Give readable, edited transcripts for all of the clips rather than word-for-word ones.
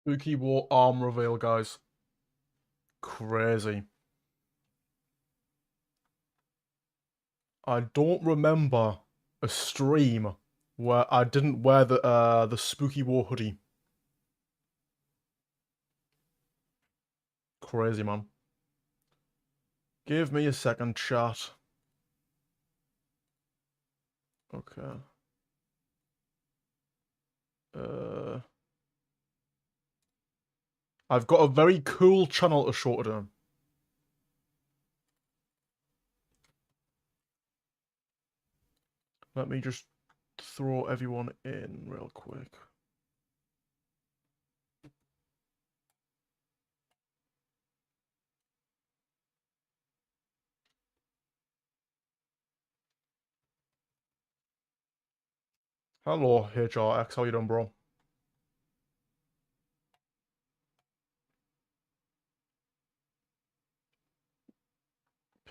SpookyWoe arm reveal, guys. Crazy. I don't remember a stream where I didn't wear the SpookyWoe hoodie. Crazy, man. Give me a second, chat. Okay. I've got a very cool channel to show today. Let me just throw everyone in real quick. Hello, HRX. How you doing, bro?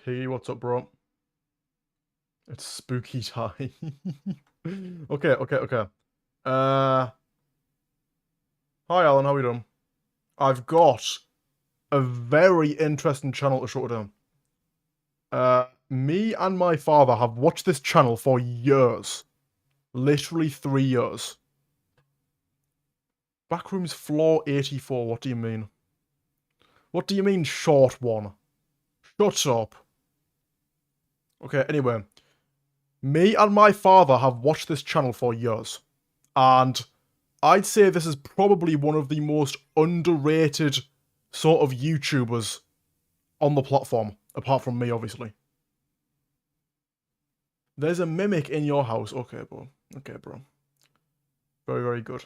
P, what's up, bro? It's spooky time. Okay. Hi, Alan. How you doing? I've got a very interesting channel to show today. Me and my father have watched this channel for years. Literally 3 years. Backrooms floor 84, what do you mean? What do you mean, short one? Shut up. Okay, anyway. Me and my father have watched this channel for years. And I'd say this is probably one of the most underrated sort of YouTubers on the platform. Apart from me, obviously. There's a mimic in your house. Okay, bro. Okay, bro. Very, very good.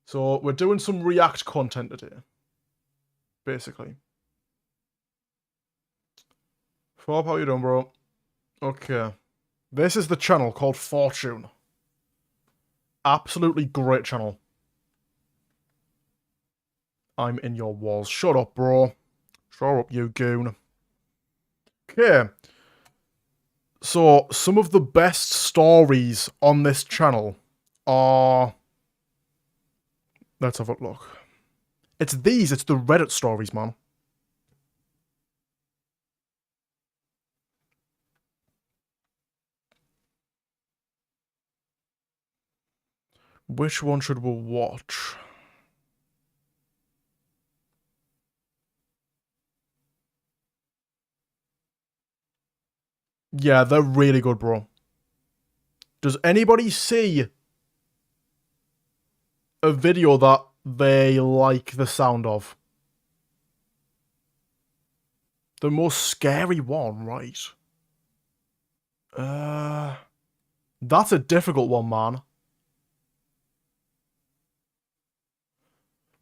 So, we're doing some React content today. Basically. Fob, how you doing, bro? Okay. This is the channel called Fortune. Absolutely great channel. I'm in your walls. Shut up, bro. Shut up, you goon. Okay. So, some of the best stories on this channel are... Let's have a look. It's the Reddit stories, man. Which one should we watch? Yeah, they're really good, bro. Does anybody see a video that they like the sound of? The most scary one, right? That's a difficult one, man.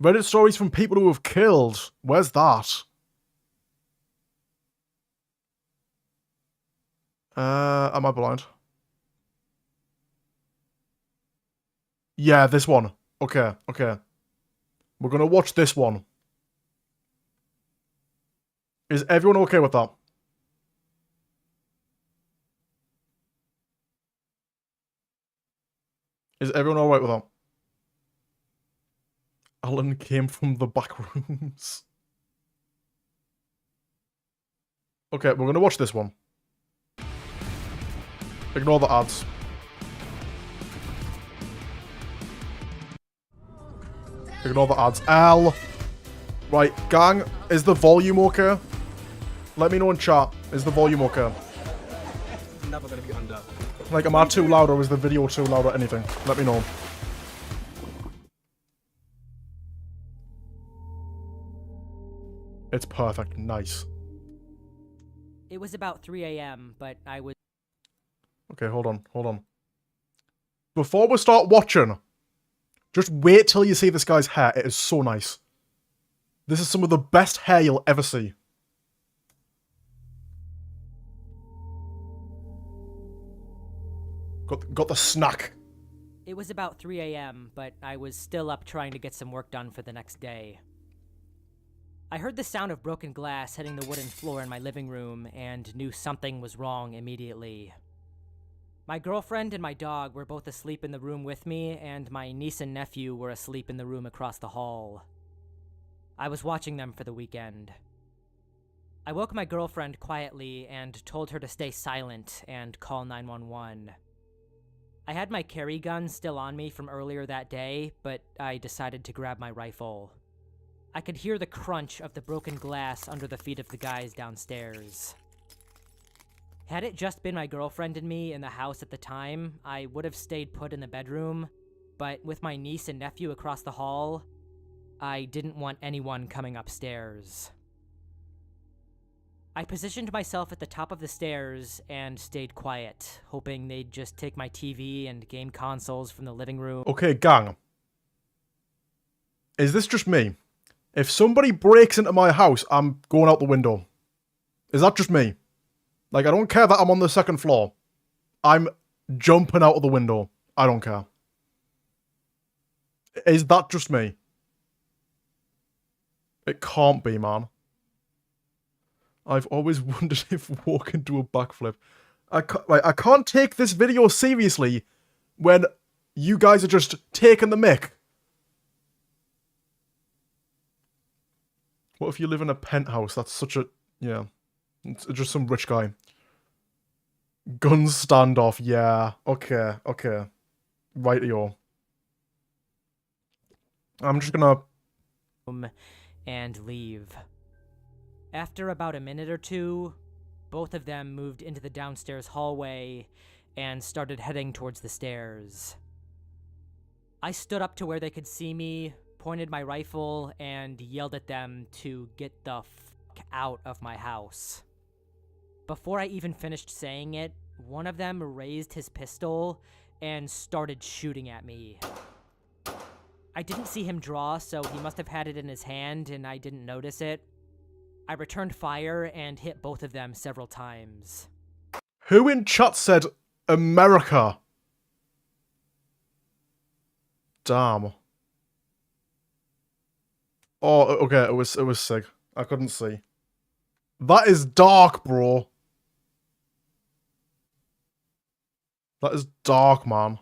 Reddit stories from people who have killed. Where's that? Am I blind? Yeah, this one. Okay. We're gonna watch this one. Is everyone okay with that? Is everyone alright with that? Alan came from the back rooms. Okay, we're gonna watch this one. Ignore the ads. Ignore the ads. L. Right, gang, is the volume okay? Let me know in chat. Is the volume okay? Never gonna be under. Like, am I too loud or is the video too loud or anything? Let me know. It's perfect. Nice. It was about 3 a.m., but I was... Okay, hold on. Before we start watching, just wait till you see this guy's hair. It is so nice. This is some of the best hair you'll ever see. Got the snack. It was about 3 a.m., but I was still up trying to get some work done for the next day. I heard the sound of broken glass hitting the wooden floor in my living room and knew something was wrong immediately. My girlfriend and my dog were both asleep in the room with me, and my niece and nephew were asleep in the room across the hall. I was watching them for the weekend. I woke my girlfriend quietly and told her to stay silent and call 911. I had my carry gun still on me from earlier that day, but I decided to grab my rifle. I could hear the crunch of the broken glass under the feet of the guys downstairs. Had it just been my girlfriend and me in the house at the time, I would have stayed put in the bedroom, but with my niece and nephew across the hall, I didn't want anyone coming upstairs. I positioned myself at the top of the stairs and stayed quiet, hoping they'd just take my TV and game consoles from the living room. Okay, gang. Is this just me? If somebody breaks into my house, I'm going out the window. Is that just me? Like, I don't care that I'm on the second floor. I'm jumping out of the window. I don't care. Is that just me? It can't be, man. I've always wondered if Woe can do a backflip. I can't take this video seriously when you guys are just taking the mick. What if you live in a penthouse? That's such a... yeah. It's just some rich guy. Gun standoff, yeah. Okay, okay. Rightio. I'm just gonna... and leave. After about a minute or two, both of them moved into the downstairs hallway and started heading towards the stairs. I stood up to where they could see me, pointed my rifle, and yelled at them to get the f*** out of my house. Before I even finished saying it, one of them raised his pistol and started shooting at me. I didn't see him draw, so he must have had it in his hand and I didn't notice it. I returned fire and hit both of them several times. Who in chat said America? Damn. Oh, okay, it was sick. I couldn't see. That is dark, bro. That is dark, man.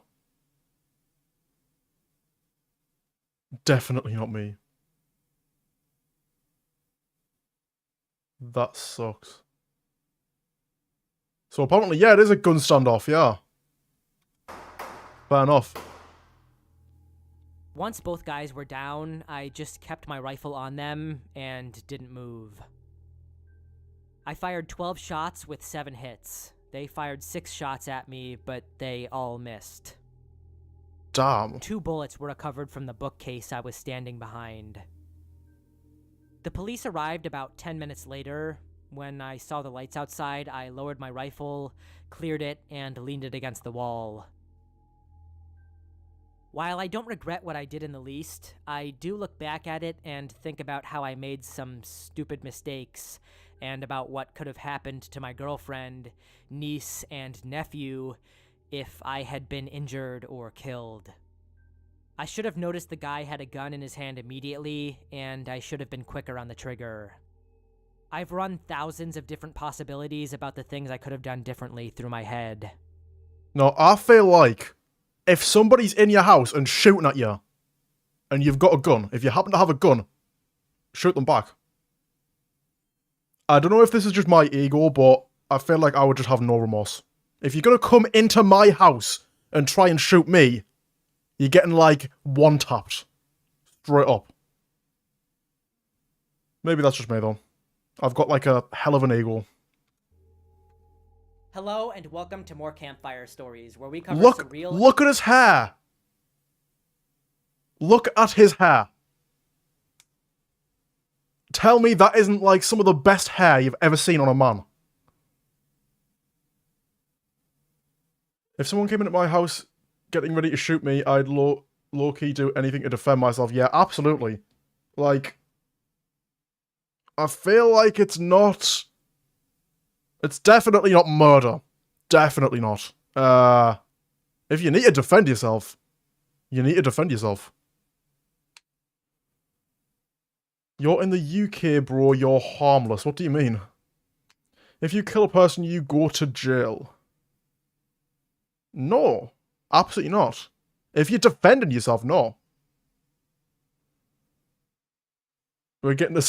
Definitely not me. That sucks. So apparently, yeah, it is a gun standoff, yeah. Fair enough. Once both guys were down, I just kept my rifle on them and didn't move. I fired 12 shots with 7 hits. They fired 6 shots at me, but they all missed. Damn. 2 bullets were recovered from the bookcase I was standing behind. The police arrived about 10 minutes later. When I saw the lights outside, I lowered my rifle, cleared it, and leaned it against the wall. While I don't regret what I did in the least, I do look back at it and think about how I made some stupid mistakes, and about what could have happened to my girlfriend, niece, and nephew if I had been injured or killed. I should have noticed the guy had a gun in his hand immediately, and I should have been quicker on the trigger. I've run thousands of different possibilities about the things I could have done differently through my head. No, I feel like if somebody's in your house and shooting at you, and you've got a gun, if you happen to have a gun, shoot them back. I don't know if this is just my ego, but I feel like I would just have no remorse. If you're gonna come into my house and try and shoot me, you're getting, like, one-tapped. Straight up. Maybe that's just me, though. I've got, like, a hell of an ego. Hello, and welcome to more Campfire Stories, where we cover surreal... Look at his hair! Look at his hair. Tell me that isn't, like, some of the best hair you've ever seen on a man. If someone came into my house getting ready to shoot me, I'd low-key do anything to defend myself. Yeah, absolutely. Like, I feel like it's not... It's definitely not murder. Definitely not. If you need to defend yourself, you need to defend yourself. You're in the UK, bro. You're harmless. What do you mean? If you kill a person, you go to jail. No. Absolutely not. If you're defending yourself, no. We're getting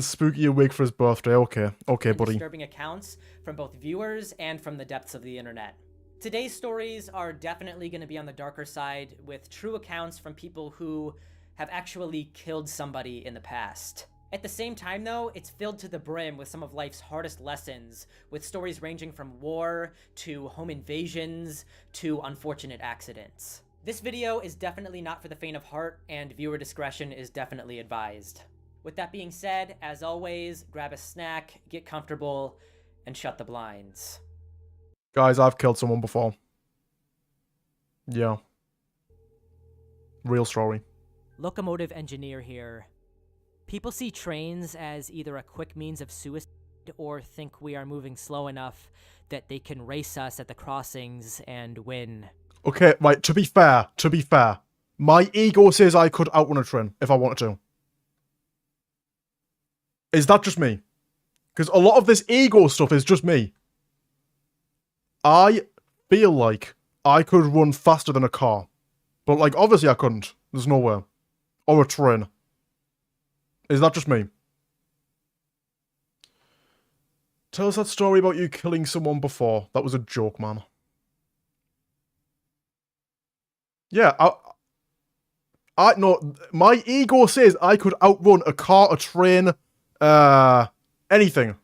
Spooky a wig for his birthday. Okay, okay, and buddy. disturbing accounts from both viewers and from the depths of the internet. Today's stories are definitely going to be on the darker side, with true accounts from people who have actually killed somebody in the past. At the same time, though, it's filled to the brim with some of life's hardest lessons, with stories ranging from war to home invasions to unfortunate accidents. This video is definitely not for the faint of heart, and viewer discretion is definitely advised. With that being said, as always, grab a snack, get comfortable, and shut the blinds. Guys, I've killed someone before. Yeah. Real story. Locomotive engineer here. People see trains as either a quick means of suicide or think we are moving slow enough that they can race us at the crossings and win. Okay, right, to be fair, my ego says I could outrun a train if I wanted to. Is that just me? Because a lot of this ego stuff is just me. I feel like I could run faster than a car. But, like, obviously I couldn't. There's no way. Or a train. Is that just me? Tell us that story about you killing someone before. That was a joke, man. Yeah, no, my ego says I could outrun a car, a train, anything.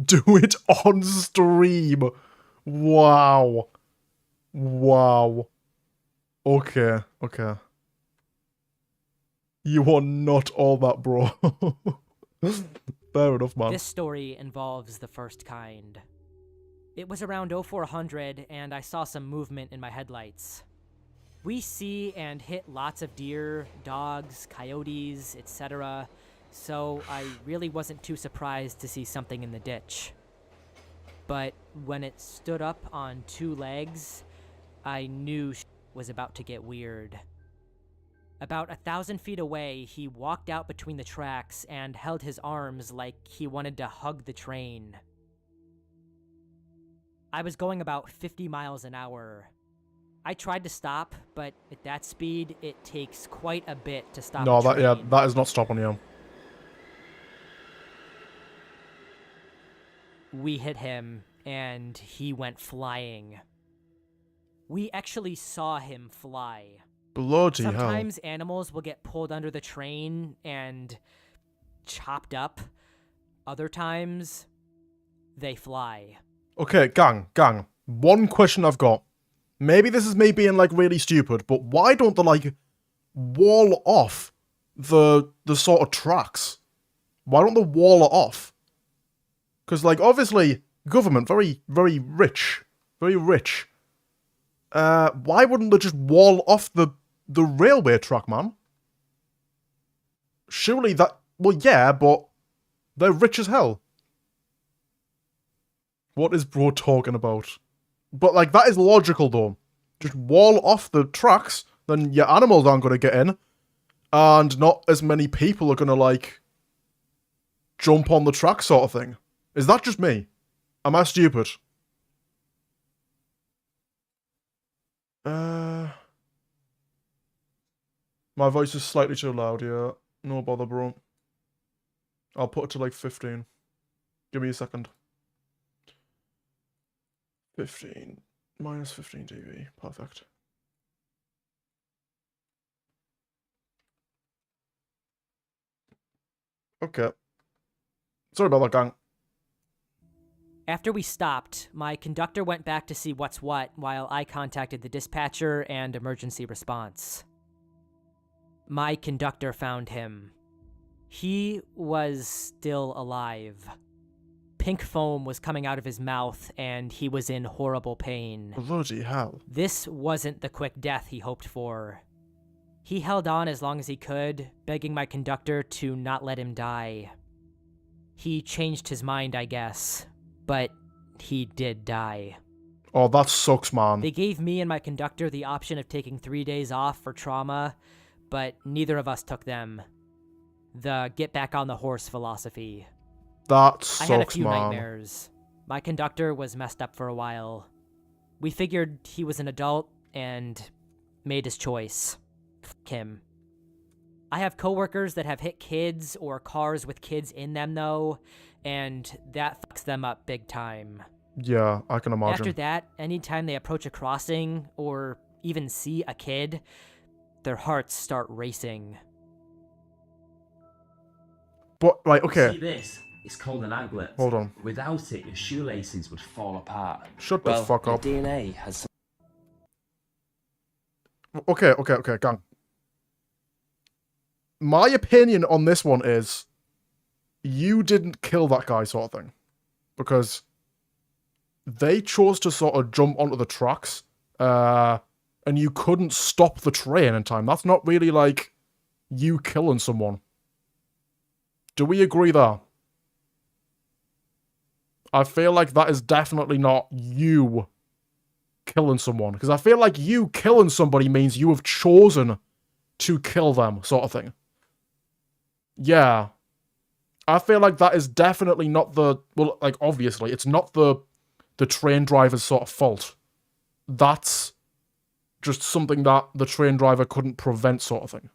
Do it on stream. Wow. Wow. Okay, okay. You are not all that, bro. Fair enough, man. This story involves the first kind. It was around 0400, and I saw some movement in my headlights. We see and hit lots of deer, dogs, coyotes, etc., so I really wasn't too surprised to see something in the ditch. But when it stood up on two legs, I knew was about to get weird. About 1,000 feet away, he walked out between the tracks and held his arms like he wanted to hug the train. I was going about 50 miles an hour. I tried to stop, but at that speed, it takes quite a bit to stop No, a train. that is not stopping you. We hit him, and he went flying. We actually saw him fly. Bloody hell. Sometimes animals will get pulled under the train and chopped up. Other times, they fly. Okay, gang. One question I've got. Maybe this is me being, like, really stupid, but why don't they, like, wall off the sort of tracks? Why don't they wall it off? Because, like, obviously, government, very, very rich. Very rich. Why wouldn't they just wall off the railway track, man? Surely that... Well, yeah, but they're rich as hell. What is bro talking about? But, like, that is logical, though. Just wall off the tracks, then your animals aren't going to get in. And not as many people are going to, like, jump on the track sort of thing. Is that just me? Am I stupid? My voice is slightly too loud, yeah. No bother, bro. I'll put it to, like, 15. Give me a second. 15. Minus 15 dB. Perfect. Okay. Sorry about that, gang. After we stopped, my conductor went back to see what's what while I contacted the dispatcher and emergency response. My conductor found him. He was still alive. Pink foam was coming out of his mouth, and he was in horrible pain. Bloody hell. This wasn't the quick death he hoped for. He held on as long as he could, begging my conductor to not let him die. He changed his mind, I guess, but he did die. Oh, that sucks, man. They gave me and my conductor the option of taking 3 days off for trauma, but neither of us took them. The get back on the horse philosophy. That sucks, I had a few man. nightmares. My conductor was messed up for a while. We figured he was an adult and made his choice. F*** him. I have coworkers that have hit kids or cars with kids in them, though, and that fucks them up big time. Yeah, I can imagine. After that, anytime they approach a crossing or even see a kid, their hearts start racing. But, right, okay. See this? It's called an aglet. Hold on. Without it, your shoelaces would fall apart. Shut the fuck up. Your DNA has Okay, gang. My opinion on this one is you didn't kill that guy, sort of thing. Because they chose to sort of jump onto the tracks, and you couldn't stop the train in time. That's not really like you killing someone. Do we agree there? I feel like that is definitely not you killing someone. Because I feel like you killing somebody means you have chosen to kill them, sort of thing. Yeah. I feel like that is definitely not the... Well, like, obviously, it's not the train driver's sort of fault. That's just something that the train driver couldn't prevent, sort of thing.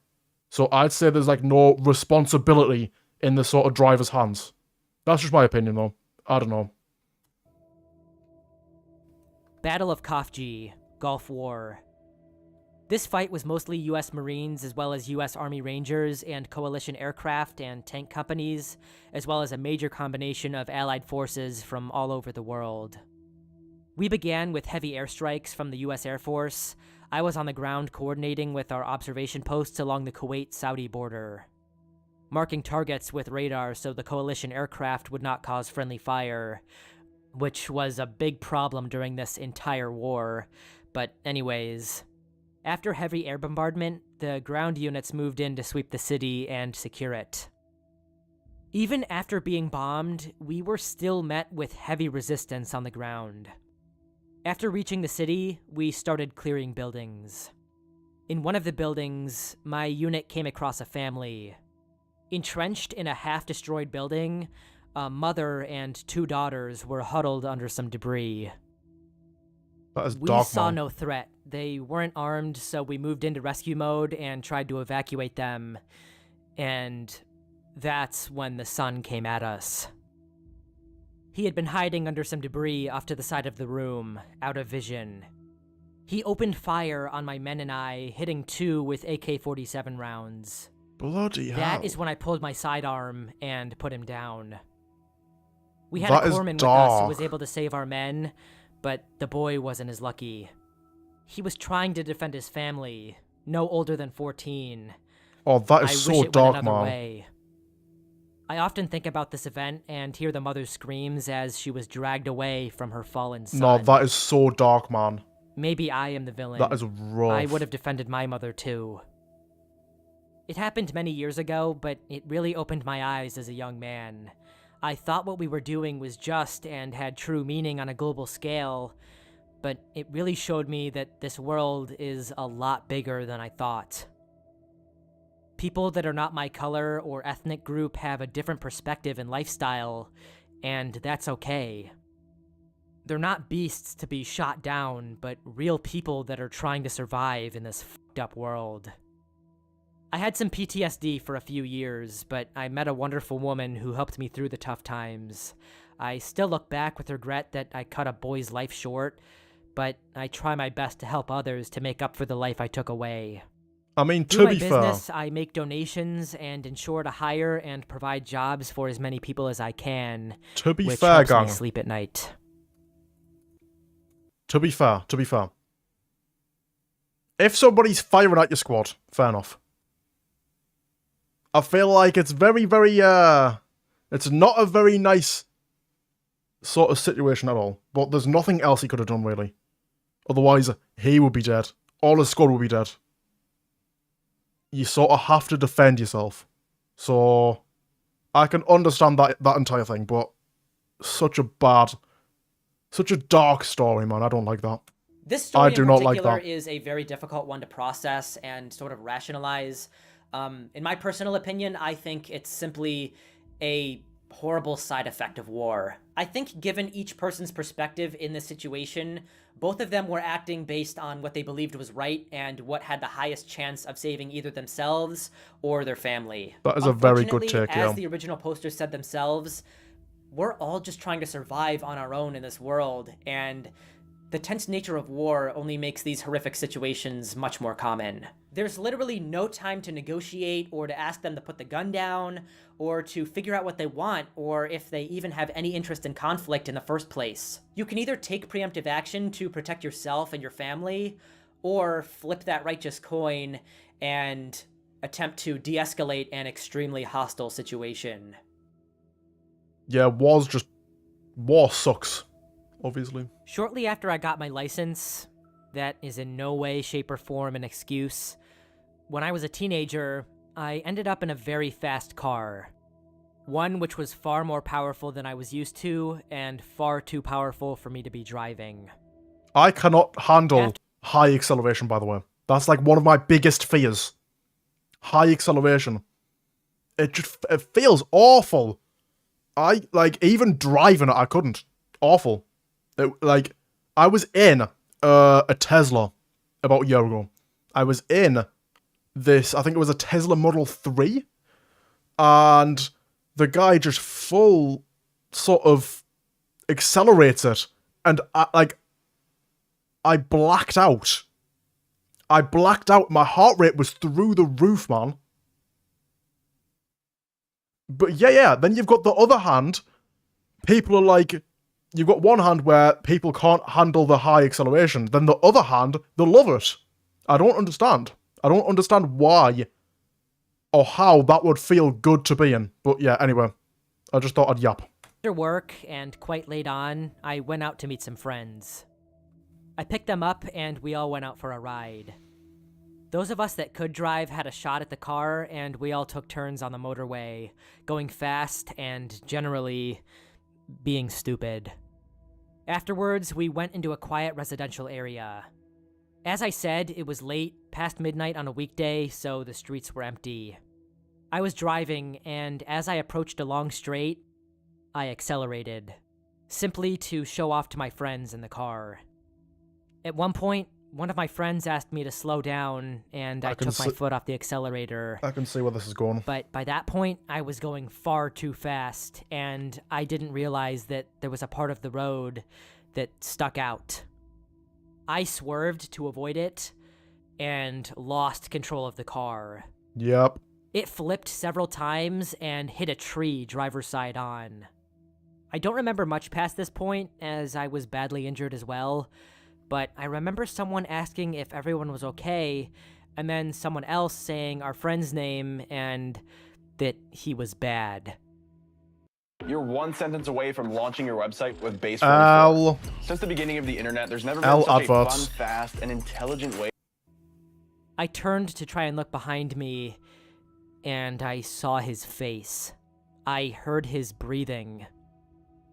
So I'd say there's, like, no responsibility in the sort of driver's hands. That's just my opinion, though. I don't know. Battle of Kafji, Gulf War. This fight was mostly US Marines as well as US Army Rangers and coalition aircraft and tank companies, as well as a major combination of Allied forces from all over the world. We began with heavy airstrikes from the US Air Force. I was on the ground coordinating with our observation posts along the Kuwait-Saudi border, marking targets with radar so the coalition aircraft would not cause friendly fire, which was a big problem during this entire war. But anyways, after heavy air bombardment, the ground units moved in to sweep the city and secure it. Even after being bombed, we were still met with heavy resistance on the ground. After reaching the city, we started clearing buildings. In one of the buildings, my unit came across a family. Entrenched in a half-destroyed building, a mother and 2 daughters were huddled under some debris. That is We dark, saw man. no threat. They weren't armed, so we moved into rescue mode and tried to evacuate them. And that's when the sun came at us. He had been hiding under some debris off to the side of the room, out of vision. He opened fire on my men and I, hitting 2 with AK-47 rounds. Bloody hell. That is when I pulled my sidearm and put him down. We had That a is corpsman with us who was dark. able to save our men, but the boy wasn't as lucky. He was trying to defend his family, no older than 14. Oh, that is I so wish it dark, went another man. way. I often think about this event and hear the mother's screams as she was dragged away from her fallen son. No, that is so dark, man. Maybe I am the villain. That is rough. I would have defended my mother too. It happened many years ago, but it really opened my eyes as a young man. I thought what we were doing was just and had true meaning on a global scale, but it really showed me that this world is a lot bigger than I thought. People that are not my color or ethnic group have a different perspective and lifestyle, and that's okay. They're not beasts to be shot down, but real people that are trying to survive in this fucked up world. I had some PTSD for a few years, but I met a wonderful woman who helped me through the tough times. I still look back with regret that I cut a boy's life short, but I try my best to help others to make up for the life I took away. I mean, Through to my be fair, business, I make donations and ensure to hire and provide jobs for as many people as I can, which helps me sleep at night. To be fair, if somebody's firing at your squad, fair enough. I feel like it's very, it's not a very nice sort of situation at all. But there's nothing else he could have done, really. Otherwise, he would be dead. All his squad would be dead. You sort of have to defend yourself. So, I can understand that entire thing, but such a dark story, man. I don't like that. This story I do in not like particular that. is a very difficult one to process and sort of rationalize. In my personal opinion, I think it's simply a horrible side effect of war. I think given each person's perspective in this situation, both of them were acting based on what they believed was right and what had the highest chance of saving either themselves or their family. That is a very good Unfortunately, take, yeah. as the original posters said themselves, we're all just trying to survive on our own in this world, and the tense nature of war only makes these horrific situations much more common. There's literally no time to negotiate or to ask them to put the gun down or to figure out what they want or if they even have any interest in conflict in the first place. You can either take preemptive action to protect yourself and your family or flip that righteous coin and attempt to de-escalate an extremely hostile situation. Yeah, war sucks, obviously. Shortly after I got my license, that is in no way, shape, or form an excuse. When I was a teenager, I ended up in a very fast car. One which was far more powerful than I was used to, and far too powerful for me to be driving. I cannot handle high acceleration, by the way. That's like one of my biggest fears. High acceleration. It feels awful. Even driving it, I couldn't. Awful. I was in a Tesla about a year ago. I was in this, I think it was a Tesla Model 3, and the guy just full sort of accelerates it, and I blacked out. My heart rate was through the roof, man. But yeah, then you've got the other hand, people are like, you've got one hand where people can't handle the high acceleration, then the other hand, they love it. I don't understand. I don't understand why or how that would feel good to be in. But yeah, anyway, I just thought I'd yap. After work, and quite late on, I went out to meet some friends. I picked them up, and we all went out for a ride. Those of us that could drive had a shot at the car, and we all took turns on the motorway, going fast and generally being stupid. Afterwards, we went into a quiet residential area. As I said, it was late, past midnight on a weekday, so the streets were empty. I was driving, and as I approached a long straight, I accelerated, simply to show off to my friends in the car. At one point, one of my friends asked me to slow down, and I took my foot off the accelerator. I can see where this is going. But by that point, I was going far too fast, and I didn't realize that there was a part of the road that stuck out. I swerved to avoid it, and lost control of the car. Yep. It flipped several times and hit a tree driver's side on. I don't remember much past this point, as I was badly injured as well, but I remember someone asking if everyone was okay, and then someone else saying our friend's name and that he was bad. You're one sentence away from launching your website with Base 44. L. Since the beginning of the internet, there's never been L such adverts. a fun, fast, and intelligent way. I turned to try and look behind me, and I saw his face. I heard his breathing.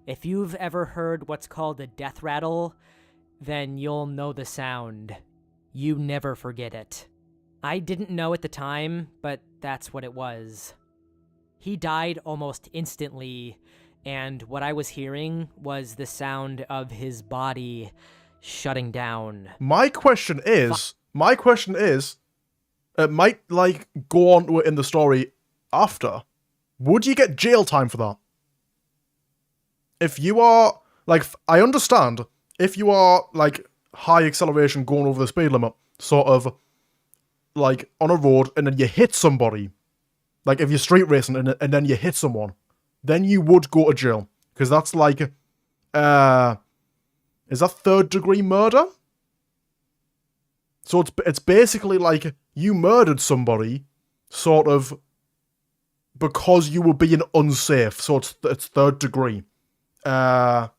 If you've ever heard what's called a death rattle, then you'll know the sound. You never forget it. I didn't know at the time, but that's what it was. He died almost instantly, and what I was hearing was the sound of his body shutting down. My question is, it might, go on to it in the story after. Would you get jail time for that? If you are, I understand, if you are, high acceleration going over the speed limit, sort of, on a road, and then you hit somebody, if you're street racing and then you hit someone, then you would go to jail. Because that's is that 3rd degree murder? So it's basically you murdered somebody, sort of, because you were being unsafe. So it's 3rd degree. Or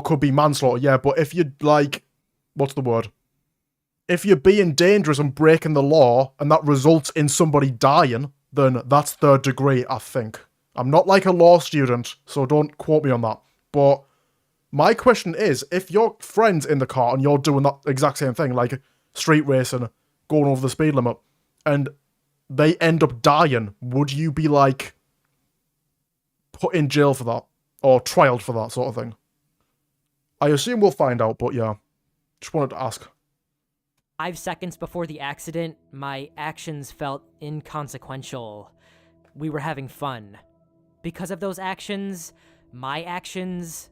could be manslaughter, yeah, but if you're what's the word? If you're being dangerous and breaking the law, and that results in somebody dying, then that's 3rd degree, I think. I'm not a law student, so don't quote me on that. But my question is, if your friend's in the car and you're doing that exact same thing, street racing, going over the speed limit, and they end up dying, would you be put in jail for that. Or trialed for that sort of thing. I assume we'll find out, but yeah. Just wanted to ask. 5 seconds before the accident, my actions felt inconsequential. We were having fun. Because of those actions, my actions,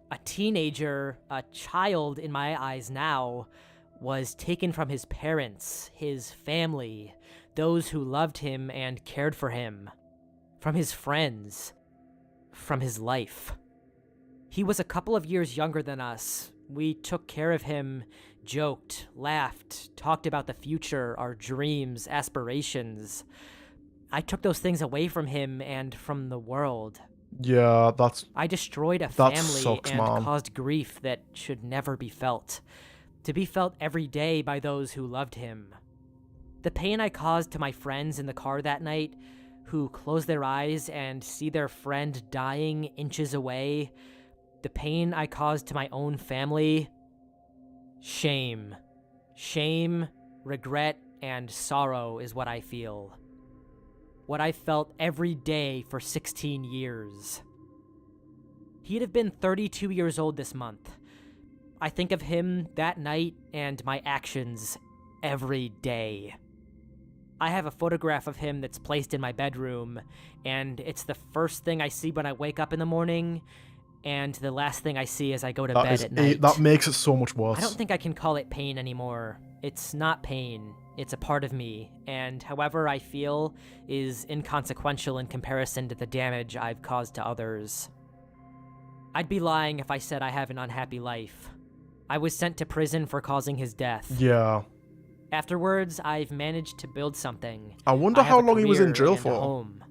a teenager, a child in my eyes now, was taken from his parents, his family, those who loved him and cared for him, from his friends, from his life. He was a couple of years younger than us. We took care of him, joked, laughed, talked about the future, our dreams, aspirations. I took those things away from him and from the world. Yeah, I destroyed a that family sucks, and man. caused grief that should never be felt. To be felt every day by those who loved him. The pain I caused to my friends in the car that night, who close their eyes and see their friend dying inches away. The pain I caused to my own family. Shame. Shame, regret, and sorrow is what I feel. What I felt every day for 16 years. He'd have been 32 years old this month. I think of him that night and my actions every day. I have a photograph of him that's placed in my bedroom, and it's the first thing I see when I wake up in the morning, and the last thing I see as I go to bed at night. That makes it so much worse. I don't think I can call it pain anymore. It's not pain. It's a part of me, and however I feel is inconsequential in comparison to the damage I've caused to others. I'd be lying if I said I have an unhappy life. I was sent to prison for causing his death. Yeah. Afterwards, I've managed to build something. I wonder have how a long he was in career jail and a for. home.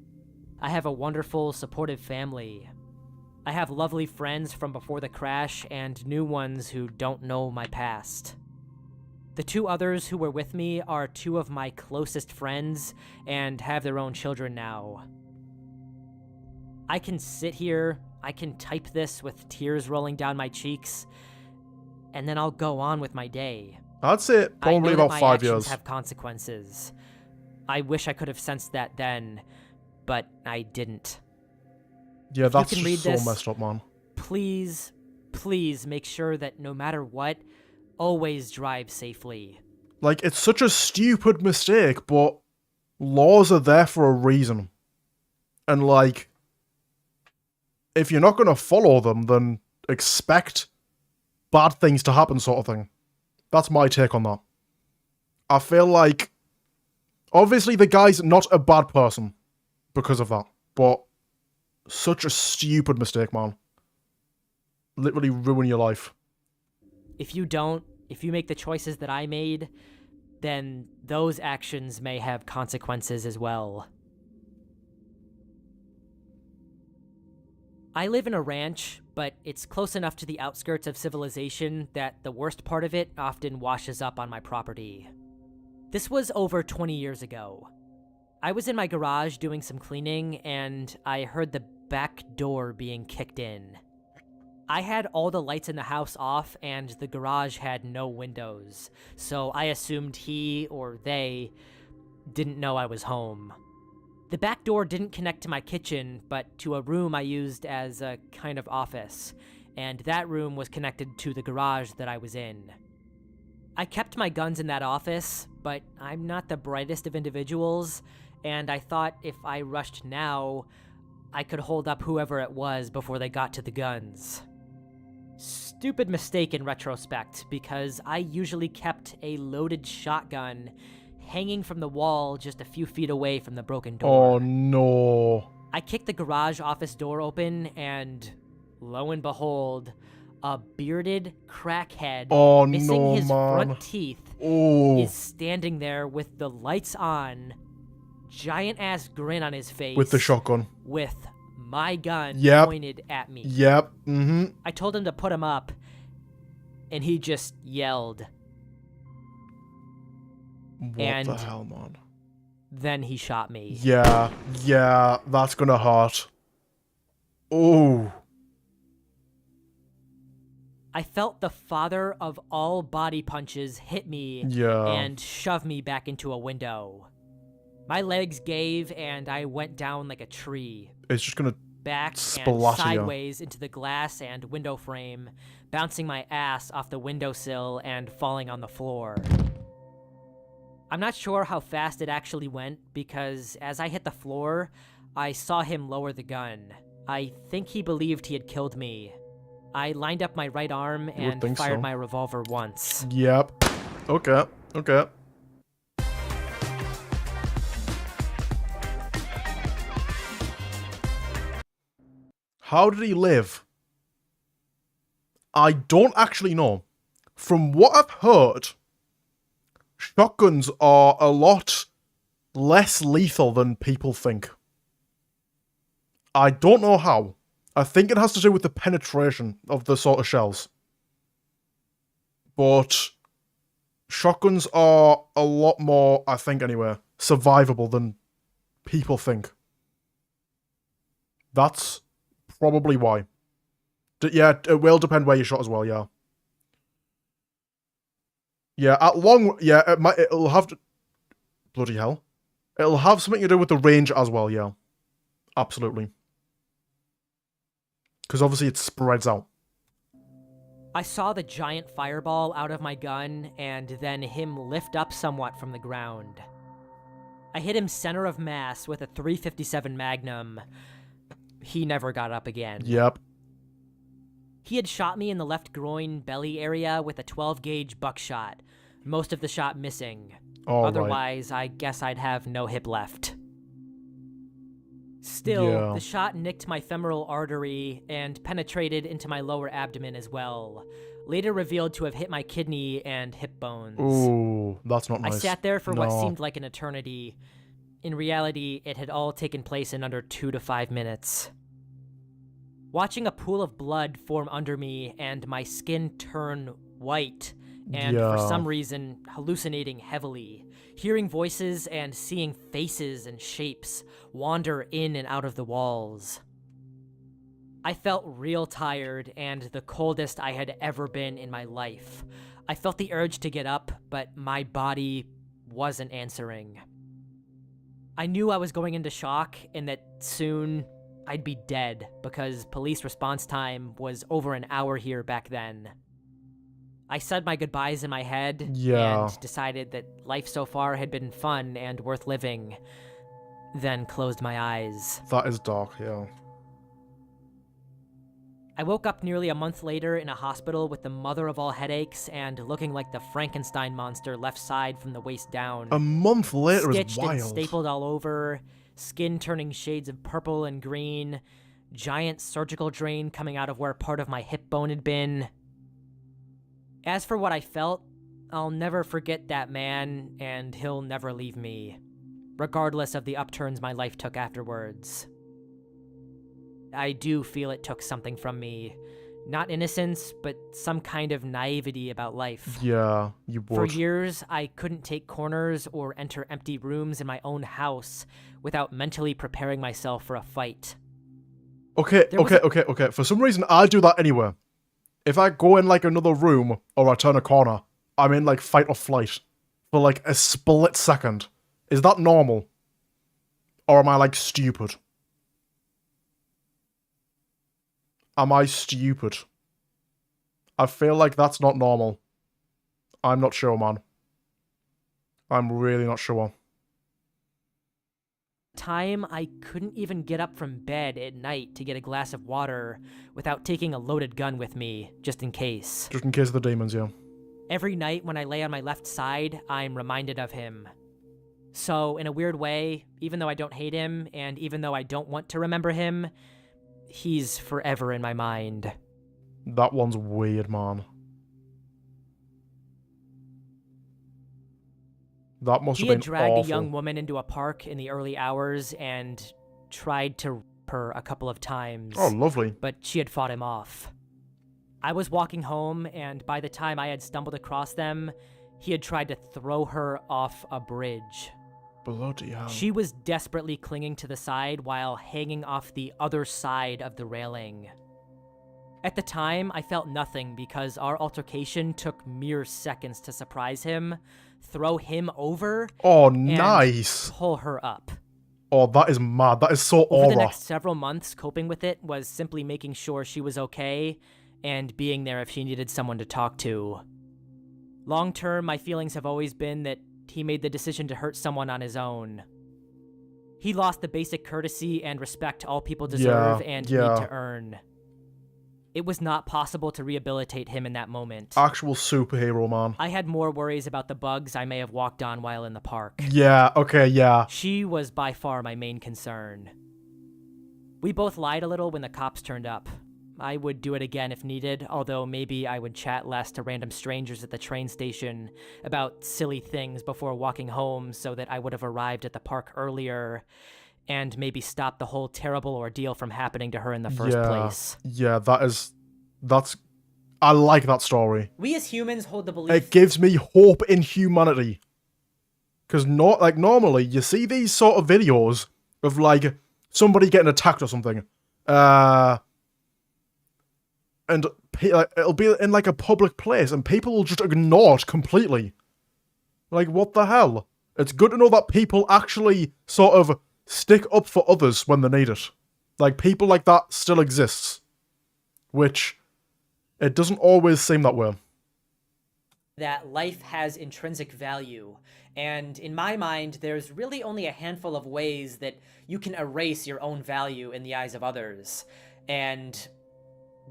I have a wonderful, supportive family. I have lovely friends from before the crash and new ones who don't know my past. The 2 others who were with me are 2 of my closest friends and have their own children now. I can sit here, I can type this with tears rolling down my cheeks, and then I'll go on with my day. I'd say probably I know about that my 5 actions years. have consequences. I wish I could have sensed that then, but I didn't. Yeah, If that's you can read just so this, messed up, man. Please, please make sure that no matter what, always drive safely. Like, it's such a stupid mistake, but laws are there for a reason. And, like, if you're not going to follow them, then expect bad things to happen, sort of thing. That's my take on that. I feel like, obviously the guy's not a bad person because of that, but such a stupid mistake, man. Literally ruin your life. If you make the choices that I made, then those actions may have consequences as well. I live in a ranch, but it's close enough to the outskirts of civilization that the worst part of it often washes up on my property. This was over 20 years ago. I was in my garage doing some cleaning, and I heard the back door being kicked in. I had all the lights in the house off, and the garage had no windows, so I assumed he or they didn't know I was home. The back door didn't connect to my kitchen, but to a room I used as a kind of office, and that room was connected to the garage that I was in. I kept my guns in that office, but I'm not the brightest of individuals, and I thought if I rushed now, I could hold up whoever it was before they got to the guns. Stupid mistake in retrospect, because I usually kept a loaded shotgun hanging from the wall just a few feet away from the broken door. Oh no. I kicked the garage office door open, and lo and behold, a bearded crackhead missing his front teeth is standing there with the lights on, giant-ass grin on his face. With the shotgun. With my gun pointed at me. Yep. Mm-hmm. I told him to put him up, and he just yelled. What the hell, man? Then he shot me. Yeah, that's gonna hurt. Oh. I felt the father of all body punches hit me and shove me back into a window. My legs gave, and I went down like a tree. It's just gonna back and Splatter ya. sideways into the glass and window frame, bouncing my ass off the windowsill and falling on the floor. I'm not sure how fast it actually went because as I hit the floor, I saw him lower the gun. I think he believed he had killed me. I lined up my right arm and fired my revolver once. Yep. Okay. Okay. How did he live? I don't actually know. From what I've heard, shotguns are a lot less lethal than people think. I don't know how. I think it has to do with the penetration of the sort of shells. But shotguns are a lot more, I think anyway, survivable than people think. That's probably why. Yeah, it will depend where you shot as well, yeah. Yeah, it'll have to... Bloody hell. It'll have something to do with the range as well, yeah. Absolutely. Because obviously it spreads out. I saw the giant fireball out of my gun and then him lift up somewhat from the ground. I hit him center of mass with a .357 Magnum. He never got up again. Yep. He had shot me in the left groin belly area with a 12-gauge buckshot, most of the shot missing. Otherwise, I guess I'd have no hip left. Still, the shot nicked my femoral artery and penetrated into my lower abdomen as well, later revealed to have hit my kidney and hip bones. Ooh, that's not nice. I sat there for what seemed like an eternity. In reality, it had all taken place in under 2 to 5 minutes. Watching a pool of blood form under me and my skin turn white, and for some reason hallucinating heavily, hearing voices and seeing faces and shapes wander in and out of the walls. I felt real tired and the coldest I had ever been in my life. I felt the urge to get up, but my body wasn't answering. I knew I was going into shock and that soon I'd be dead because police response time was over an hour here back then. I said my goodbyes in my head and decided that life so far had been fun and worth living, then closed my eyes. That is dark, yeah. I woke up nearly a month later in a hospital with the mother of all headaches and looking like the Frankenstein monster left side from the waist down. A month later is Stitched wild. and stapled all over, skin turning shades of purple and green, giant surgical drain coming out of where part of my hip bone had been. As for what I felt, I'll never forget that man, and he'll never leave me, regardless of the upturns my life took afterwards. I do feel it took something from me. Not innocence, but some kind of naivety about life. Yeah, you would. For years, I couldn't take corners or enter empty rooms in my own house without mentally preparing myself for a fight. Okay. For some reason, I do that anyway. If I go in, like, another room, or I turn a corner, I'm in, like, fight or flight for, like, a split second. Is that normal? Or am I, like, stupid? Am I stupid? I feel like that's not normal. I'm not sure, man. I'm really not sure. Time I couldn't even get up from bed at night to get a glass of water without taking a loaded gun with me, just in case. Just in case of the demons, yeah. Every night when I lay on my left side, I'm reminded of him. So, in a weird way, even though I don't hate him, and even though I don't want to remember him, he's forever in my mind. That one's weird, man. That must have been awful. He had dragged a young woman into a park in the early hours and tried to rape her a couple of times. Oh, lovely. But she had fought him off. I was walking home, and by the time I had stumbled across them, he had tried to throw her off a bridge. Bloody hell. She was desperately clinging to the side while hanging off the other side of the railing. At the time, I felt nothing because our altercation took mere seconds to surprise him, throw him over, oh, and nice. pull her up. Oh, that is mad. That is so Over the aura. next several months, coping with it was simply making sure she was okay and being there if she needed someone to talk to. Long term, my feelings have always been that he made the decision to hurt someone on his own. He lost the basic courtesy and respect all people deserve and need to earn. It was not possible to rehabilitate him in that moment. Actual superhero, man. I had more worries about the bugs I may have walked on while in the park. Yeah, okay, yeah. She was by far my main concern. We both lied a little when the cops turned up. I would do it again if needed, although maybe I would chat less to random strangers at the train station about silly things before walking home so that I would have arrived at the park earlier and maybe stop the whole terrible ordeal from happening to her in the first place. Yeah, that's... I like that story. We as humans hold the belief... It gives me hope in humanity. Because normally, you see these sort of videos of, like, somebody getting attacked or something. And it'll be in, like, a public place, and people will just ignore it completely. Like, what the hell? It's good to know that people actually sort of stick up for others when they need it. Like, people like that still exists. Which, it doesn't always seem that way. That life has intrinsic value, and in my mind, there's really only a handful of ways that you can erase your own value in the eyes of others, and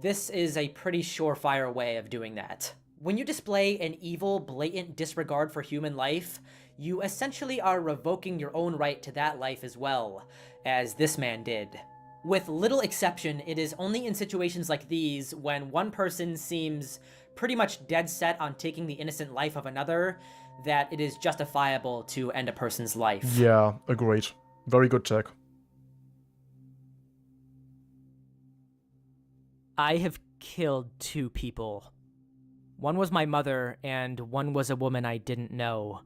this is a pretty surefire way of doing that. When you display an evil, blatant disregard for human life, you essentially are revoking your own right to that life as well, as this man did. With little exception, it is only in situations like these, when one person seems pretty much dead set on taking the innocent life of another, that it is justifiable to end a person's life. Yeah, agreed. Very good take. I have killed 2 people. One was my mother, and one was a woman I didn't know.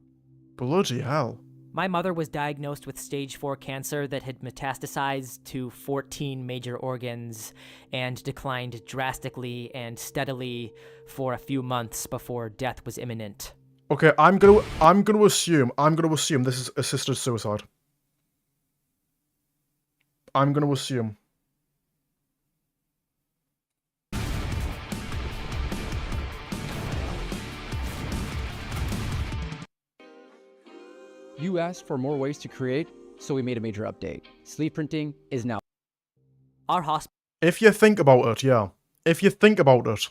Bloody hell. My mother was diagnosed with stage 4 cancer that had metastasized to 14 major organs and declined drastically and steadily for a few months before death was imminent. Okay, I'm gonna assume this is assisted suicide. I'm gonna assume. You asked for more ways to create, so we made a major update. Sleeve printing is now. Our hospital. If you think about it, yeah. If you think about it.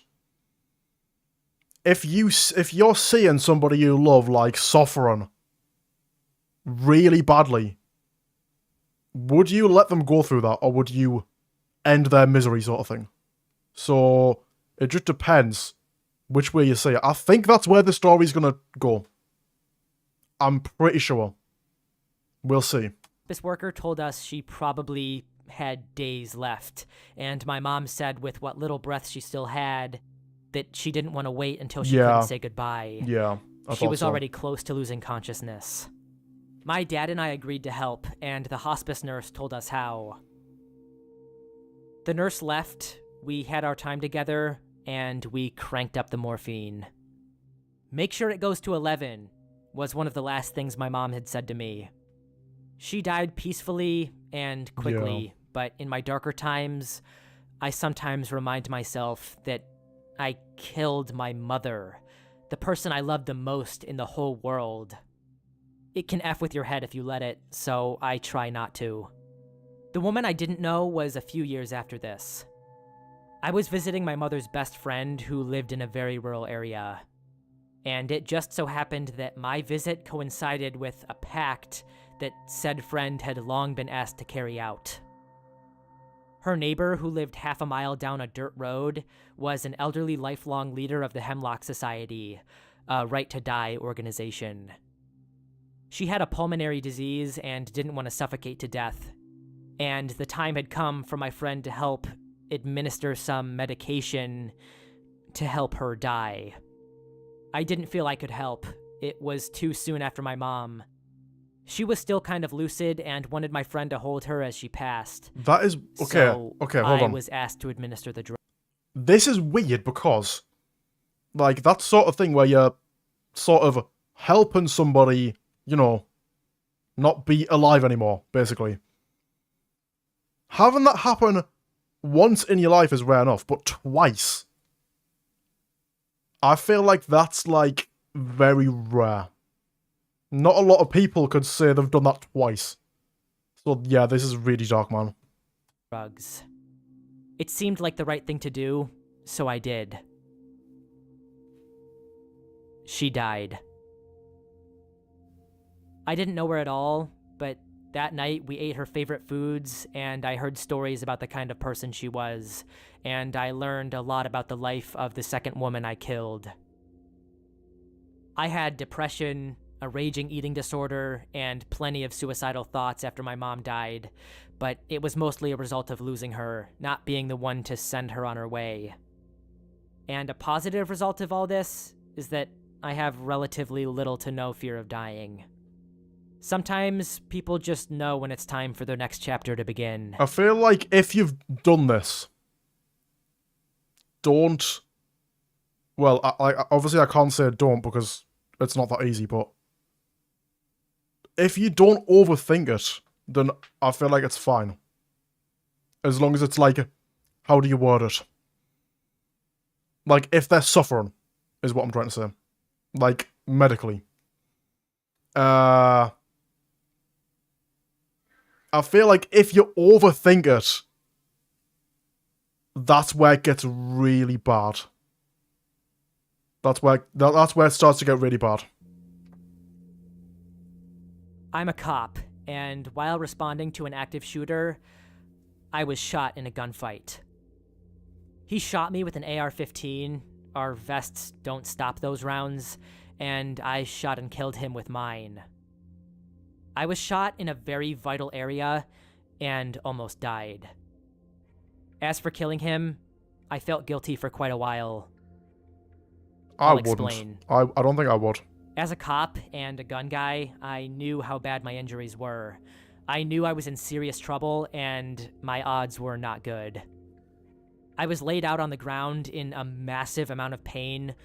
If you're seeing somebody you love, like, suffering really badly, would you let them go through that, or would you end their misery sort of thing? So, it just depends which way you see it. I think that's where the story's gonna go. I'm pretty sure. We'll see. This worker told us she probably had days left, and my mom said with what little breath she still had that she didn't want to wait until she couldn't say goodbye. Yeah, she was already close to losing consciousness. My dad and I agreed to help, and the hospice nurse told us how. The nurse left, we had our time together, and we cranked up the morphine. Make sure it goes to 11, was one of the last things my mom had said to me. She died peacefully and quickly, but in my darker times, I sometimes remind myself that I killed my mother, the person I loved the most in the whole world. It can F with your head if you let it, so I try not to. The woman I didn't know was a few years after this. I was visiting my mother's best friend who lived in a very rural area. And it just so happened that my visit coincided with a pact that said friend had long been asked to carry out. Her neighbor, who lived half a mile down a dirt road, was an elderly lifelong leader of the Hemlock Society, a Right to Die organization. She had a pulmonary disease and didn't want to suffocate to death, and the time had come for my friend to help administer some medication to help her die. I didn't feel I could help. It was too soon after my mom. She was still kind of lucid and wanted my friend to hold her as she passed. That is... Okay, so okay, hold on. I was asked to administer the drug. This is weird because, like, that sort of thing where you're sort of helping somebody, you know, not be alive anymore, basically. Having that happen once in your life is rare enough, but twice, I feel like that's, like, very rare. Not a lot of people could say they've done that twice. So, yeah, this is really dark, man. Drugs. It seemed like the right thing to do, so I did. She died. I didn't know her at all, but that night we ate her favorite foods, and I heard stories about the kind of person she was, and I learned a lot about the life of the second woman I killed. I had depression, a raging eating disorder, and plenty of suicidal thoughts after my mom died, but it was mostly a result of losing her, not being the one to send her on her way. And a positive result of all this is that I have relatively little to no fear of dying. Sometimes people just know when it's time for their next chapter to begin. I feel like if you've done this, don't... Well, obviously I can't say don't because it's not that easy, but if you don't overthink it, then I feel like it's fine. As long as it's like, how do you word it? Like, if they're suffering, is what I'm trying to say. Like, medically. I feel like if you overthink it, that's where it gets really bad. That's where it starts to get really bad. I'm a cop, and while responding to an active shooter, I was shot in a gunfight. He shot me with an AR-15, our vests don't stop those rounds, and I shot and killed him with mine. I was shot in a very vital area, and almost died. As for killing him, I felt guilty for quite a while. I'll explain. I don't think I would. As a cop and a gun guy, I knew how bad my injuries were. I knew I was in serious trouble, and my odds were not good. I was laid out on the ground in a massive amount of pain,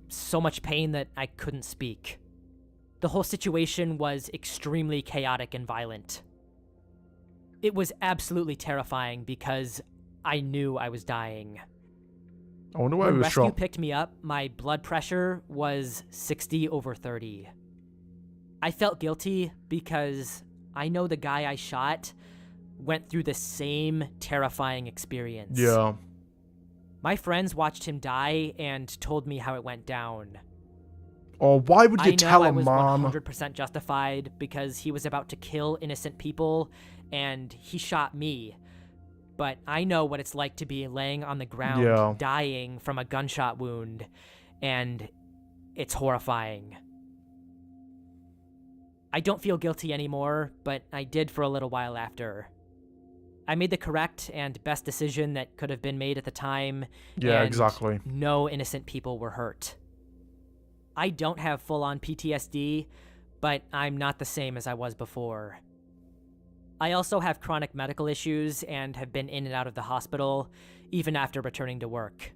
so much pain that I couldn't speak. The whole situation was extremely chaotic and violent. It was absolutely terrifying because I knew I was dying. I wonder why When he was rescue shot. picked me up, my blood pressure was 60/30. I felt guilty because I know the guy I shot went through the same terrifying experience. Yeah. My friends watched him die and told me how it went down. Or why would you I tell know I him, was man? 100% justified because he was about to kill innocent people and he shot me. But I know what it's like to be laying on the ground, dying from a gunshot wound, and it's horrifying. I don't feel guilty anymore, but I did for a little while after. I made the correct and best decision that could have been made at the time. Yeah, and exactly. No innocent people were hurt. I don't have full-on PTSD, but I'm not the same as I was before. I also have chronic medical issues and have been in and out of the hospital, even after returning to work.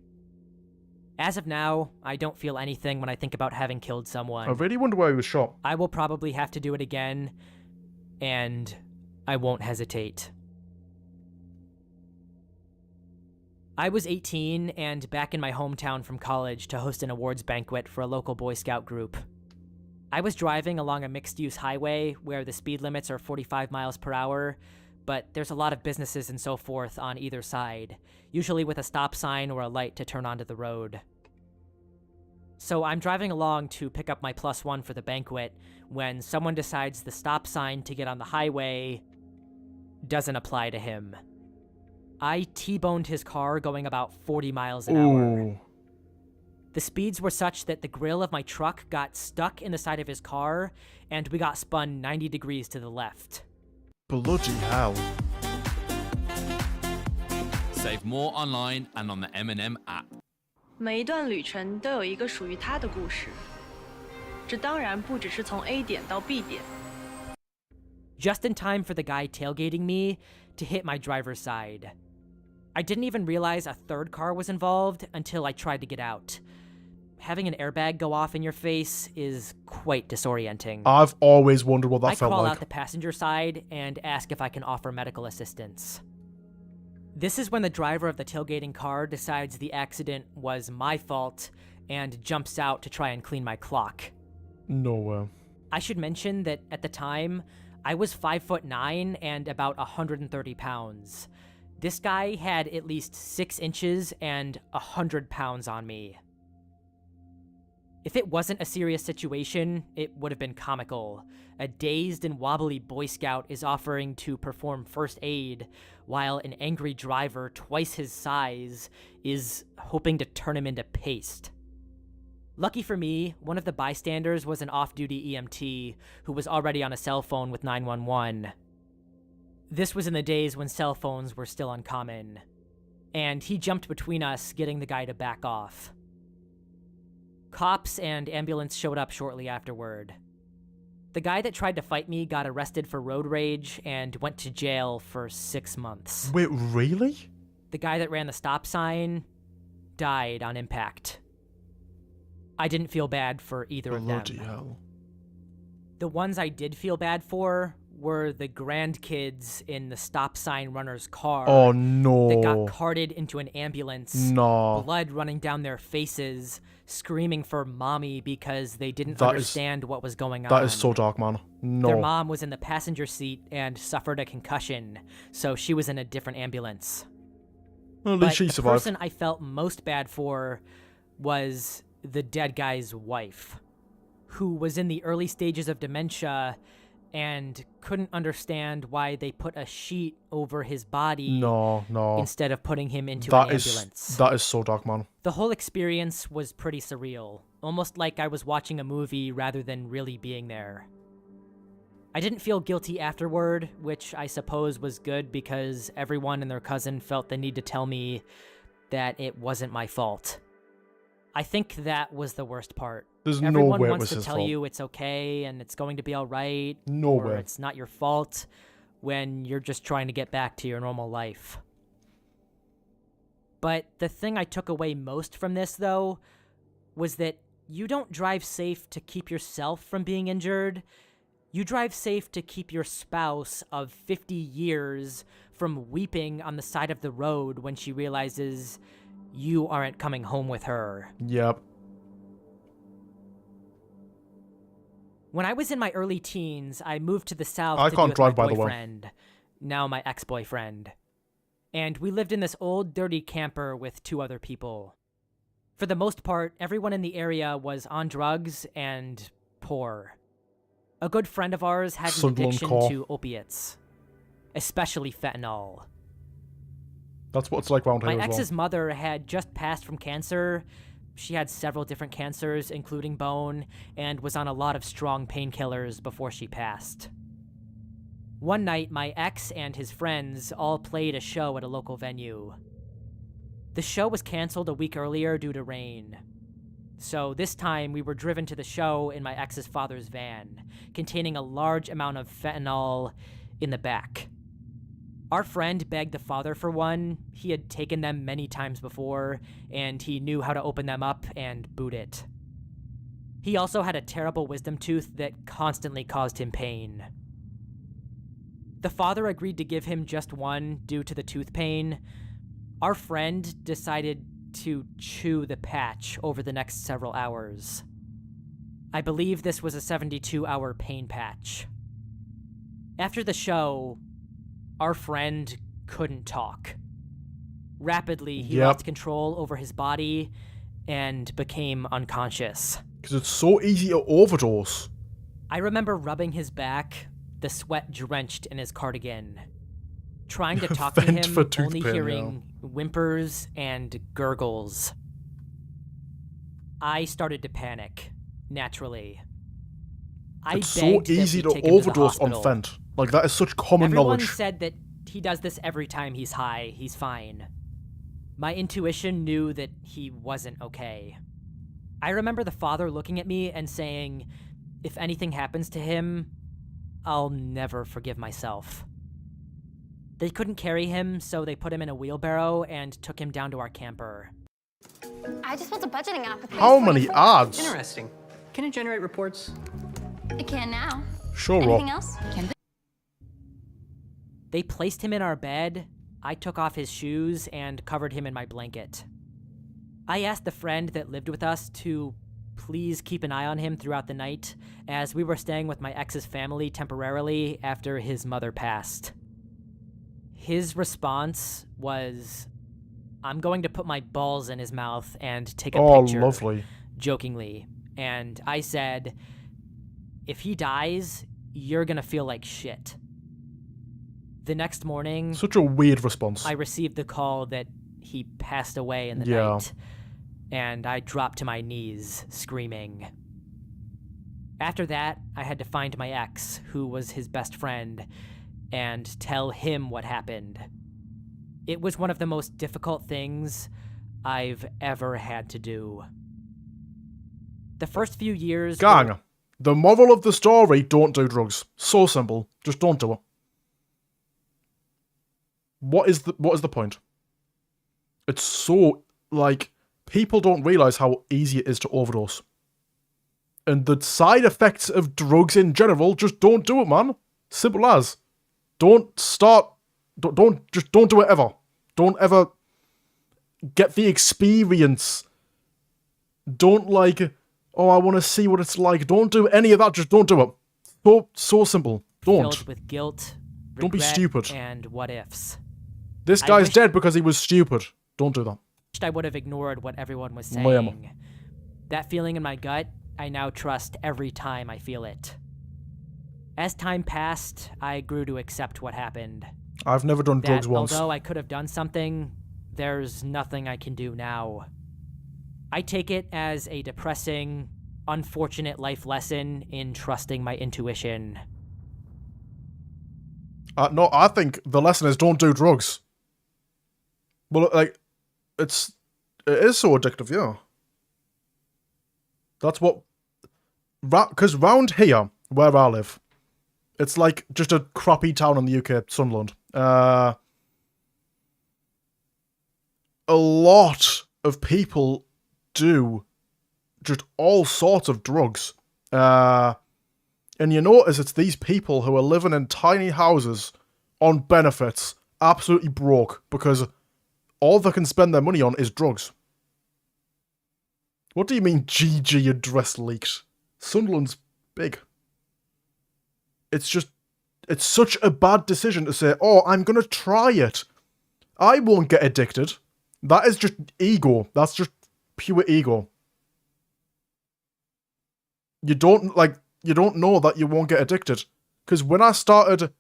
As of now, I don't feel anything when I think about having killed someone. I really wonder why he was shot. I will probably have to do it again, and I won't hesitate. I was 18 and back in my hometown from college to host an awards banquet for a local Boy Scout group. I was driving along a mixed-use highway where the speed limits are 45 miles per hour, but there's a lot of businesses and so forth on either side, usually with a stop sign or a light to turn onto the road. So I'm driving along to pick up my +1 for the banquet when someone decides the stop sign to get on the highway doesn't apply to him. I T-boned his car going about 40 miles an hour. The speeds were such that the grill of my truck got stuck in the side of his car, and we got spun 90 degrees to the left. Bloody hell. Save more online and on the M&M app. 每一段旅程都有一个属于它的故事，这当然不只是从 A 点到 B 点。 Just in time for the guy tailgating me to hit my driver's side. I didn't even realize a third car was involved until I tried to get out. having an airbag go off in your face is quite disorienting. I've always wondered what that I felt call like. out the passenger side and ask if I can offer medical assistance. This is when the driver of the tailgating car decides the accident was my fault and jumps out to try and clean my clock. No way. I should mention that at the time, I was 5'9" and about 130 pounds. This guy had at least 6 inches and 100 pounds on me. If it wasn't a serious situation, it would have been comical. A dazed and wobbly Boy Scout is offering to perform first aid, while an angry driver twice his size is hoping to turn him into paste. Lucky for me, one of the bystanders was an off-duty EMT who was already on a cell phone with 911. This was in the days when cell phones were still uncommon, and he jumped between us, getting the guy to back off. Cops and ambulance showed up shortly afterward. The guy that tried to fight me got arrested for road rage and went to jail for 6 months. Wait, really? The guy that ran the stop sign died on impact. I didn't feel bad for either of them. Bloody hell. The ones I did feel bad for were the grandkids in the stop sign runner's car Oh no. that got carted into an ambulance, No. blood running down their faces, screaming for mommy because they didn't That is- understand what was going on. That is so dark, man. No. Their mom was in the passenger seat and suffered a concussion, so she was in a different ambulance. Well, at But least she the survived. person I felt most bad for was the dead guy's wife, who was in the early stages of dementia and couldn't understand why they put a sheet over his body No. instead of putting him into That an is ambulance. that is so dark, man. The whole experience was pretty surreal, almost like I was watching a movie rather than really being there. I didn't feel guilty afterward, which I suppose was good because everyone and their cousin felt the need to tell me that it wasn't my fault. I think that was the worst part. There's no Everyone way it wants was to his tell fault. you it's okay and it's going to be all right, No or way. it's not your fault, when you're just trying to get back to your normal life. But the thing I took away most from this, though, was that you don't drive safe to keep yourself from being injured. You drive safe to keep your spouse of 50 years from weeping on the side of the road when she realizes you aren't coming home with her. Yep. When I was in my early teens, I moved to the south I to can't be with drive, my by the way. boyfriend, now my ex-boyfriend. And we lived in this old, dirty camper with 2 other people. For the most part, everyone in the area was on drugs and poor. A good friend of ours had an Sunderland addiction core. to opiates, especially fentanyl. That's what it's like around here My as ex's mother had just passed from cancer. She had several different cancers, including bone, and was on a lot of strong painkillers before she passed. One night, my ex and his friends all played a show at a local venue. The show was canceled a week earlier due to rain. So this time, we were driven to the show in my ex's father's van, containing a large amount of fentanyl in the back. Our friend begged the father for one. He had taken them many times before, and he knew how to open them up and boot it. He also had a terrible wisdom tooth that constantly caused him pain. The father agreed to give him just one due to the tooth pain. Our friend decided to chew the patch over the next several hours. I believe this was a 72-hour pain patch. After the show, our friend couldn't talk. Rapidly, he Yep. lost control over his body and became unconscious. Because it's so easy to overdose. I remember rubbing his back, the sweat drenched in his cardigan. Trying to talk to Vent him, for tooth only pain, hearing whimpers and gurgles. I started to panic, naturally. It's I so begged that easy we to take him the overdose on hospital. Fent. Like, that is such common Everyone knowledge. said that he does this every time he's high, he's fine. My intuition knew that he wasn't okay. I remember the father looking at me and saying, if anything happens to him, I'll never forgive myself. They couldn't carry him, so they put him in a wheelbarrow and took him down to our camper. I just built a budgeting app with How many ads? Interesting. Can it generate reports? It can now. Sure, Anything Rob. else? They placed him in our bed. I took off his shoes and covered him in my blanket. I asked the friend that lived with us to please keep an eye on him throughout the night, as we were staying with my ex's family temporarily after his mother passed. His response was, "I'm going to put my balls in his mouth and take a picture," lovely. jokingly. And I said, "If he dies, you're gonna feel like shit." The next morning, Such a weird response. I received the call that he passed away in the Yeah. night, and I dropped to my knees, screaming. After that, I had to find my ex, who was his best friend, and tell him what happened. It was one of the most difficult things I've ever had to do. The first few years... Gang, the moral of the story, don't do drugs. So simple. Just don't do it. What is the point? It's so, like, people don't realize how easy it is to overdose. And the side effects of drugs in general, just don't do it, man. Simple as. Don't do it ever. Don't ever get the experience. Don't, like, oh, I want to see what it's like. Don't do any of that. Just don't do it. So simple. Don't. Filled with guilt, Don't be regret, stupid. and what ifs. This I guy's wish- dead because he was stupid. Don't do that. I would have ignored what everyone was saying. Liam. That feeling in my gut, I now trust every time I feel it. As time passed, I grew to accept what happened. I've never done That drugs once. although I could have done something, there's nothing I can do now. I take it as a depressing, unfortunate life lesson in trusting my intuition. No, I think the lesson is don't do drugs. Well, like, it is so addictive, yeah. That's what... Because round here, where I live, it's like just a crappy town in the UK, Sunderland. A lot of people do just all sorts of drugs. And you notice it's these people who are living in tiny houses on benefits, absolutely broke, because all they can spend their money on is drugs. What do you mean GG address leaked? Sunderland's big. It's such a bad decision to say, oh, I'm gonna try it. I won't get addicted. That is just ego. That's just pure ego. You don't know that you won't get addicted. Because when I started,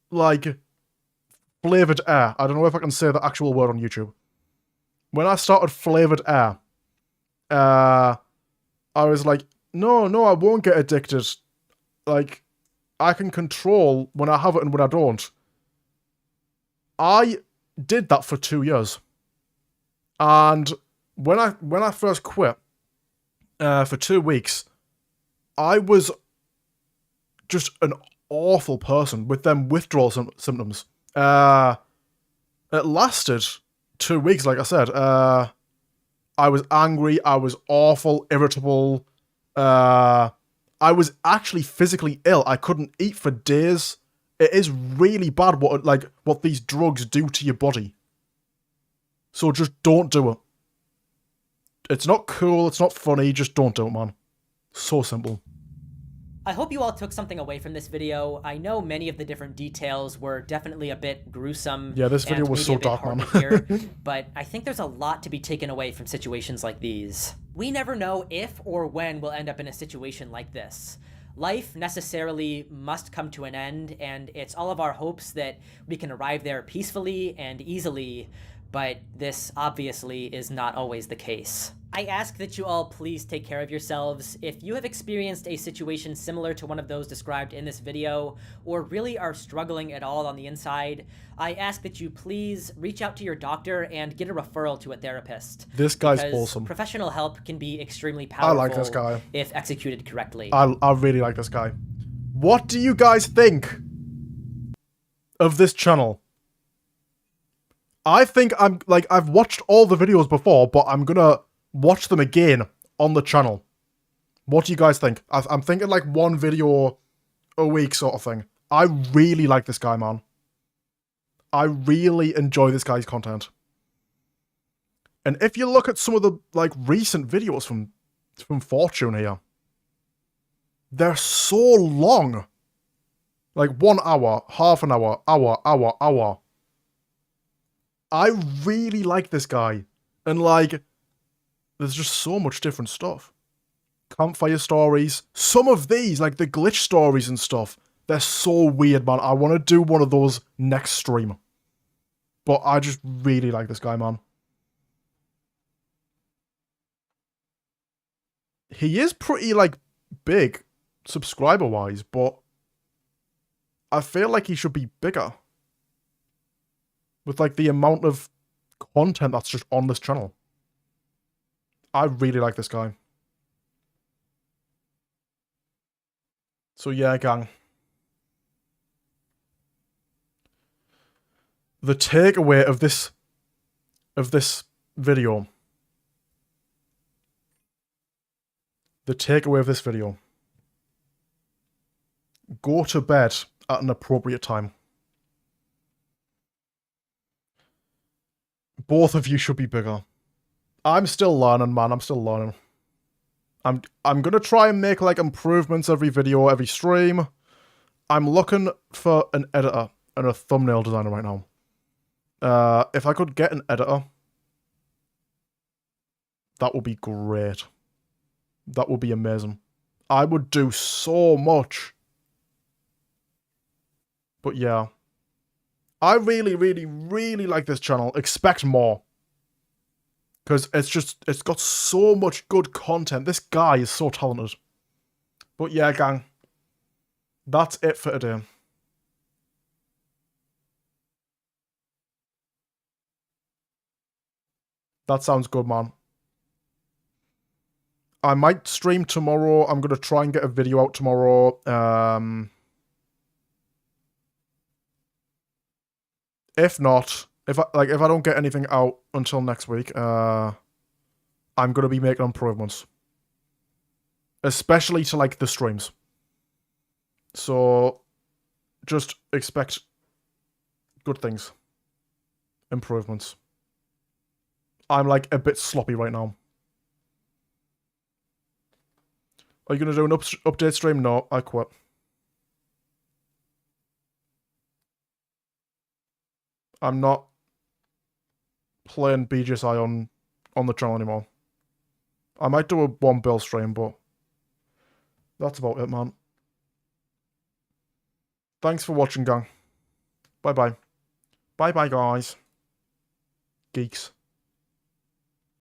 like, flavoured air, I don't know if I can say the actual word on YouTube. When I started flavoured air, I was like, no, I won't get addicted. Like, I can control when I have it and when I don't. I did that for 2 years. And when I first quit, for 2 weeks, I was just an awful person with them withdrawal symptoms. It lasted 2 weeks, like I said. I was angry, I was awful, irritable. I was actually physically ill. I couldn't eat for days. It is really bad what these drugs do to your body. So just don't do it. It's not cool, it's not funny, just don't do it, man. So simple. I hope you all took something away from this video. I know many of the different details were definitely a bit gruesome. Yeah, this video and was maybe so a bit dark, hard man. to hear, but I think there's a lot to be taken away from situations like these. We never know if or when we'll end up in a situation like this. Life necessarily must come to an end, and it's all of our hopes that we can arrive there peacefully and easily, but this obviously is not always the case. I ask that you all please take care of yourselves. If you have experienced a situation similar to one of those described in this video, or really are struggling at all on the inside, I ask that you please reach out to your doctor and get a referral to a therapist. This guy's because awesome. Professional help can be extremely I powerful like this guy. if executed correctly. I really like this guy. What do you guys think of this channel? I think I've watched all the videos before, but I'm gonna watch them again on the channel. What do you guys think? I'm thinking like one video a week sort of thing. I really like this guy, man. I really enjoy this guy's content. And if you look at some of the like recent videos from Fortune here, they're so long. Like 1 hour, half an hour, hour. I really like this guy. And like, there's just so much different stuff. Campfire stories. Some of these, like the glitch stories and stuff, they're so weird, man. I want to do one of those next stream. But I just really like this guy, man. He is pretty, like, big, subscriber-wise, but I feel like he should be bigger. With, like, the amount of content that's just on this channel. I really like this guy. So yeah, gang. The takeaway of this video. The takeaway of this video. Go to bed at an appropriate time. Both of you should be bigger. I'm still learning, man. I'm still learning. I'm gonna try and make like improvements every video, every stream. I'm looking for an editor and a thumbnail designer right now. If I could get an editor, that would be great. That would be amazing. I would do so much. But yeah. I really, really, really like this channel. Expect more. Because it's got so much good content. This guy is so talented. But yeah, gang. That's it for today. That sounds good, man. I might stream tomorrow. I'm going to try and get a video out tomorrow. If not, if I don't get anything out until next week, I'm going to be making improvements. Especially to, like, the streams. So, just expect good things. Improvements. I'm, like, a bit sloppy right now. Are you going to do an update stream? No, I quit. I'm not playing BGSI on the channel anymore. I might do a one bill stream, but that's about it, man. Thanks for watching, gang. Bye-bye. Bye-bye, guys. Geeks.